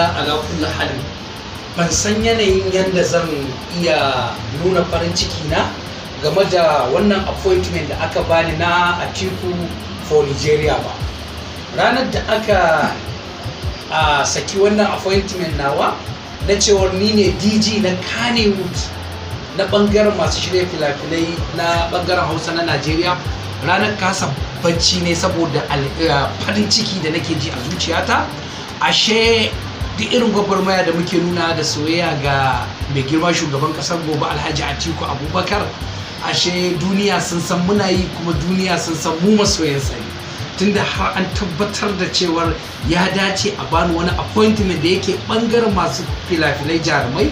alhamdulillah ala kulli halin ban san yanayin yadda zan iya nuna farin ciki na game da wannan appointment da aka bani na Atiku for Nigeria ba. Ranar da aka saki wannan appointment nawa na cewar ni ne DG na Kannywood na bangaren masu shirya filafilai na bangaren Hausa na Najeriya, ranar kasa bacci ne saboda farin ciki da nake ji a zuciyata. Ashe duk irin gwagwarmaya da muke nuna da soyayya ga mai girma shugaban kasar gobe Alhaji Atiku Abubakar, ashe duniya sun san muna yi, kuma duniya sun san mu masoyansa ne, tunda har an tabbatar da cewar ya dace a bani wani appointment da yake bangaren masu filafilai jarumai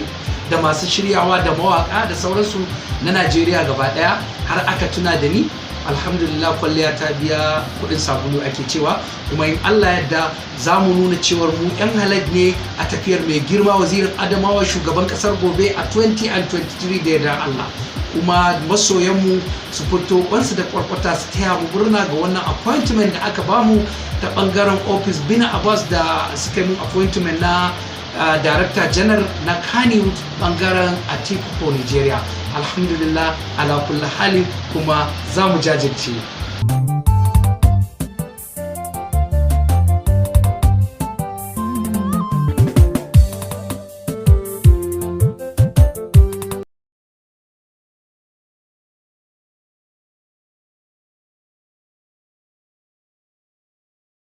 da masu shiryawa da mawaka da sauransu na Najeriya gaba daya. Har aka tuna da ni, alhamdulillah kwalliya ta biya kudin sabulu ake cewa, kuma in Allah yadda za mu nuna cewar mu yan halal ne a tafiyar mai girma wazirin Adamawa shugaban kasar gobe a 2023 da yardar Allah. Kuma masoyanmu su fito kwansu da kwarkwata su taya mu murna ga wannan appointment da aka bamu ta bangaren office Bina Abbas da suka yi mun appointment na Director General na Kannywood bangaren Atiku for Nigeria. Alhamdulillah ala kulli halin, kuma za mu jajirce.